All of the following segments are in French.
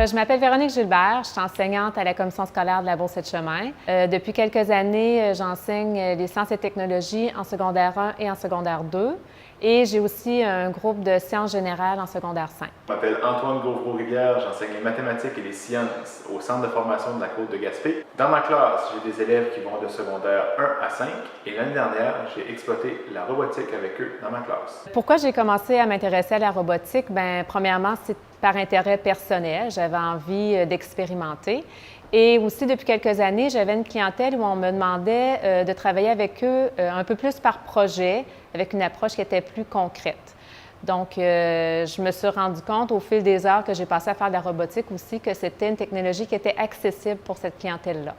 Je m'appelle Véronique Gilbert, je suis enseignante à la commission scolaire de la Bourse de chemin. Depuis quelques années, j'enseigne les sciences et technologies en secondaire 1 et en secondaire 2. Et j'ai aussi un groupe de sciences générales en secondaire 5. Je m'appelle Antoine Gauvreau-Rivière, j'enseigne les mathématiques et les sciences au Centre de formation de la Côte de Gaspé. Dans ma classe, j'ai des élèves qui vont de secondaire 1 à 5 et l'année dernière, j'ai exploité la robotique avec eux dans ma classe. Pourquoi j'ai commencé à m'intéresser à la robotique? Premièrement, c'est par intérêt personnel. J'avais envie d'expérimenter. Et aussi, depuis quelques années, j'avais une clientèle où on me demandait de travailler avec eux un peu plus par projet, avec une approche qui était plus concrète. Donc, je me suis rendu compte au fil des heures que j'ai passé à faire de la robotique aussi que c'était une technologie qui était accessible pour cette clientèle-là.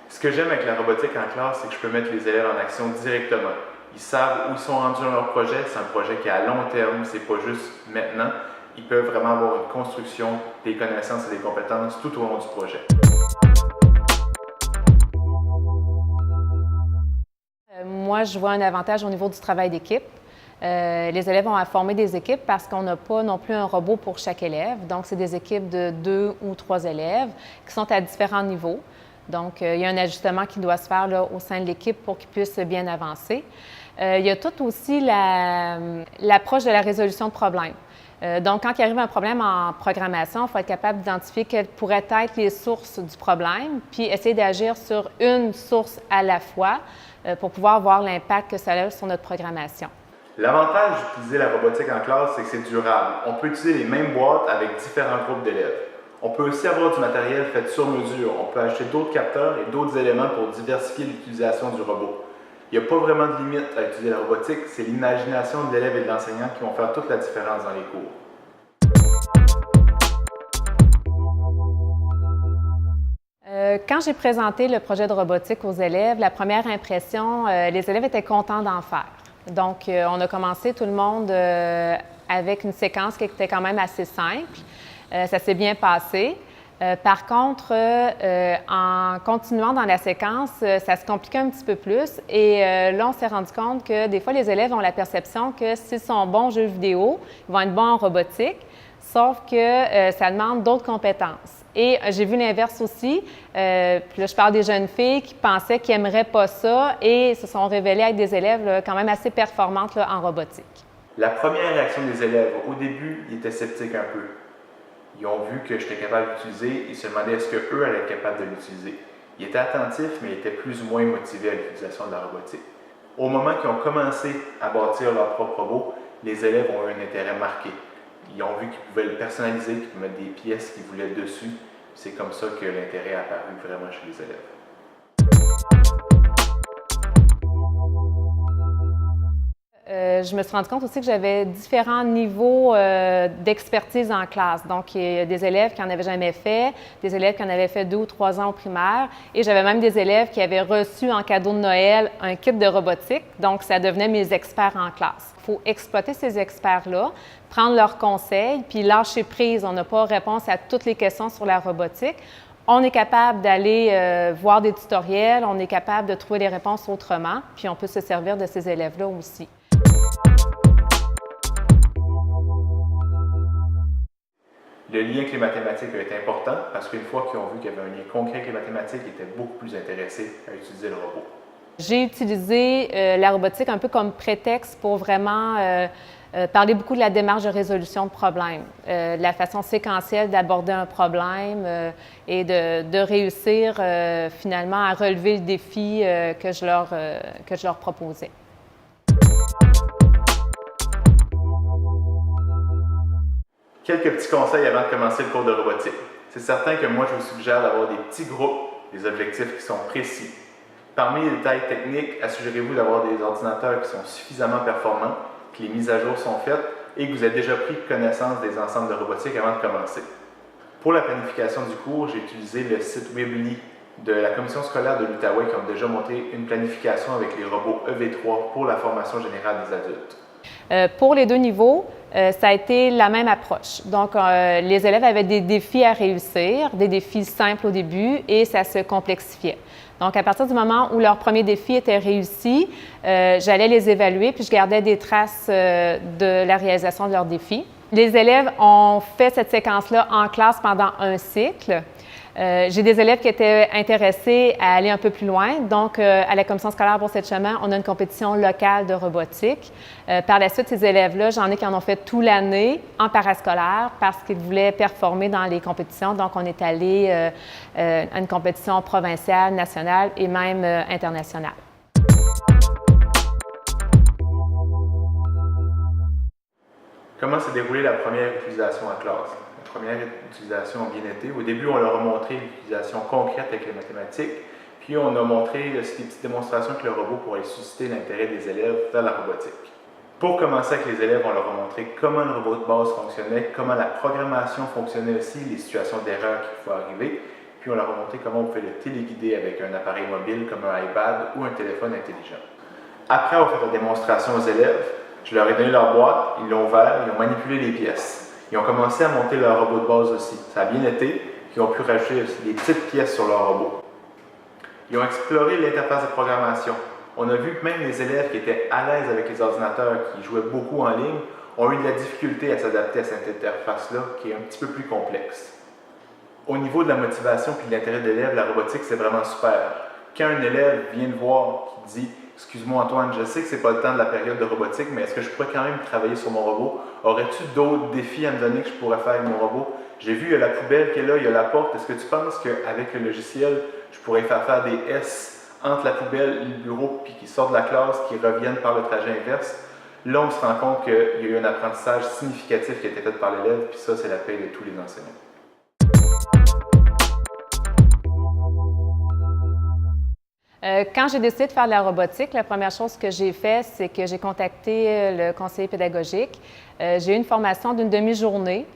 Ce que j'aime avec la robotique en classe, c'est que je peux mettre les élèves en action directement. Ils savent où ils sont rendus dans leur projet. C'est un projet qui est à long terme, c'est pas juste maintenant. Ils peuvent vraiment avoir une construction des connaissances et des compétences tout au long du projet. Moi, je vois un avantage au niveau du travail d'équipe. Les élèves ont à former des équipes parce qu'on n'a pas non plus un robot pour chaque élève. Donc, c'est des équipes de 2 ou 3 élèves qui sont à différents niveaux. Donc, il y a un ajustement qui doit se faire là, au sein de l'équipe pour qu'ils puissent bien avancer. Il y a tout aussi l'approche de la résolution de problèmes. Donc, quand il arrive un problème en programmation, il faut être capable d'identifier quelles pourraient être les sources du problème, puis essayer d'agir sur une source à la fois pour pouvoir voir l'impact que ça a sur notre programmation. L'avantage d'utiliser la robotique en classe, c'est que c'est durable. On peut utiliser les mêmes boîtes avec différents groupes d'élèves. On peut aussi avoir du matériel fait sur mesure. On peut acheter d'autres capteurs et d'autres éléments pour diversifier l'utilisation du robot. Il n'y a pas vraiment de limite à utiliser la robotique, c'est l'imagination de l'élève et de l'enseignant qui vont faire toute la différence dans les cours. Quand j'ai présenté le projet de robotique aux élèves, la première impression, les élèves étaient contents d'en faire. Donc, on a commencé tout le monde avec une séquence qui était quand même assez simple. Ça s'est bien passé. Par contre, en continuant dans la séquence, ça se compliquait un petit peu plus. Et là, on s'est rendu compte que des fois, les élèves ont la perception que s'ils sont bons en jeux vidéo, ils vont être bons en robotique, sauf que ça demande d'autres compétences. Et j'ai vu l'inverse aussi. Puis là, je parle des jeunes filles qui pensaient qu'ils n'aimeraient pas ça et se sont révélées être des élèves là, quand même assez performantes là, en robotique. La première réaction des élèves, au début, ils étaient sceptiques un peu. Ils ont vu que j'étais capable d'utiliser et se demandaient est-ce qu'eux allaient être capables de l'utiliser. Ils étaient attentifs, mais ils étaient plus ou moins motivés à l'utilisation de la robotique. Au moment qu'ils ont commencé à bâtir leur propre robot, les élèves ont eu un intérêt marqué. Ils ont vu qu'ils pouvaient le personnaliser, qu'ils pouvaient mettre des pièces qu'ils voulaient dessus. C'est comme ça que l'intérêt est apparu vraiment chez les élèves. Je me suis rendu compte aussi que j'avais différents niveaux d'expertise en classe. Donc, il y a des élèves qui n'en avaient jamais fait, des élèves qui en avaient fait 2 ou 3 ans au primaire, et j'avais même des élèves qui avaient reçu en cadeau de Noël un kit de robotique. Donc, ça devenait mes experts en classe. Il faut exploiter ces experts-là, prendre leurs conseils, puis lâcher prise. On n'a pas réponse à toutes les questions sur la robotique. On est capable d'aller voir des tutoriels, on est capable de trouver les réponses autrement, puis on peut se servir de ces élèves-là aussi. Le lien avec les mathématiques a été important parce qu'une fois qu'ils ont vu qu'il y avait un lien concret avec les mathématiques, ils étaient beaucoup plus intéressés à utiliser le robot. J'ai utilisé la robotique un peu comme prétexte pour vraiment parler beaucoup de la démarche de résolution de problèmes, de la façon séquentielle d'aborder un problème et de réussir finalement à relever le défi que je leur proposais. Quelques petits conseils avant de commencer le cours de robotique. C'est certain que moi, je vous suggère d'avoir des petits groupes, des objectifs qui sont précis. Parmi les détails techniques, assurez-vous d'avoir des ordinateurs qui sont suffisamment performants, que les mises à jour sont faites et que vous avez déjà pris connaissance des ensembles de robotique avant de commencer. Pour la planification du cours, j'ai utilisé le site Weebly de la commission scolaire de l'Outaouais qui ont déjà monté une planification avec les robots EV3 pour la formation générale des adultes. Pour les 2 niveaux, ça a été la même approche. Donc, les élèves avaient des défis à réussir, des défis simples au début et ça se complexifiait. Donc, à partir du moment où leur premier défi était réussi, j'allais les évaluer puis je gardais des traces de la réalisation de leur défi. Les élèves ont fait cette séquence-là en classe pendant un cycle. J'ai des élèves qui étaient intéressés à aller un peu plus loin. Donc, à la commission scolaire Bourse-Etchemin, on a une compétition locale de robotique. Par la suite, ces élèves-là, j'en ai qui en ont fait toute l'année en parascolaire parce qu'ils voulaient performer dans les compétitions. Donc, on est allé à une compétition provinciale, nationale et même internationale. Comment s'est déroulée la première utilisation en classe? La première utilisation a bien été. Au début, on leur a montré l'utilisation concrète avec les mathématiques, puis on a montré des petites démonstrations avec le robot pour aller susciter l'intérêt des élèves vers la robotique. Pour commencer avec les élèves, on leur a montré comment le robot de base fonctionnait, comment la programmation fonctionnait aussi, les situations d'erreur qui pouvaient arriver, puis on leur a montré comment on pouvait le téléguider avec un appareil mobile comme un iPad ou un téléphone intelligent. Après avoir fait la démonstration aux élèves, je leur ai donné leur boîte, ils l'ont ouvert, ils ont manipulé les pièces. Ils ont commencé à monter leur robot de base aussi. Ça a bien été, puis ils ont pu rajouter aussi des petites pièces sur leur robot. Ils ont exploré l'interface de programmation. On a vu que même les élèves qui étaient à l'aise avec les ordinateurs, qui jouaient beaucoup en ligne, ont eu de la difficulté à s'adapter à cette interface-là, qui est un petit peu plus complexe. Au niveau de la motivation et de l'intérêt de l'élève, la robotique, c'est vraiment super. Quand un élève vient me voir qui dit « Excuse-moi Antoine, je sais que c'est pas le temps de la période de robotique, mais est-ce que je pourrais quand même travailler sur mon robot? Aurais-tu d'autres défis à me donner que je pourrais faire avec mon robot? J'ai vu, il y a la poubelle qui est là, il y a la porte. Est-ce que tu penses qu'avec le logiciel, je pourrais faire des S entre la poubelle et le bureau, puis qu'ils sortent de la classe, qu'ils reviennent par le trajet inverse? » Là, on se rend compte qu'il y a eu un apprentissage significatif qui a été fait par l'élève, puis ça, c'est la paix de tous les enseignants. Quand j'ai décidé de faire de la robotique, la première chose que j'ai fait, c'est que j'ai contacté le conseiller pédagogique. J'ai eu une formation d'une demi-journée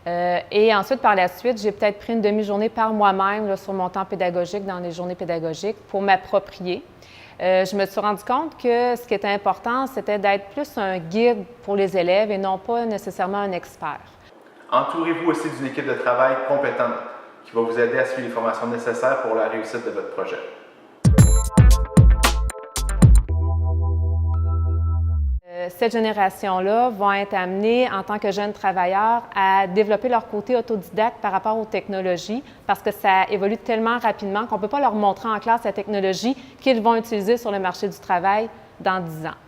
et ensuite, par la suite, j'ai peut-être pris une demi-journée par moi-même sur mon temps pédagogique, dans les journées pédagogiques, pour m'approprier. Je me suis rendu compte que ce qui était important, c'était d'être plus un guide pour les élèves et non pas nécessairement un expert. Entourez-vous aussi d'une équipe de travail compétente qui va vous aider à suivre les formations nécessaires pour la réussite de votre projet. Cette génération-là vont être amenés, en tant que jeunes travailleurs, à développer leur côté autodidacte par rapport aux technologies parce que ça évolue tellement rapidement qu'on ne peut pas leur montrer en classe la technologie qu'ils vont utiliser sur le marché du travail dans 10 ans.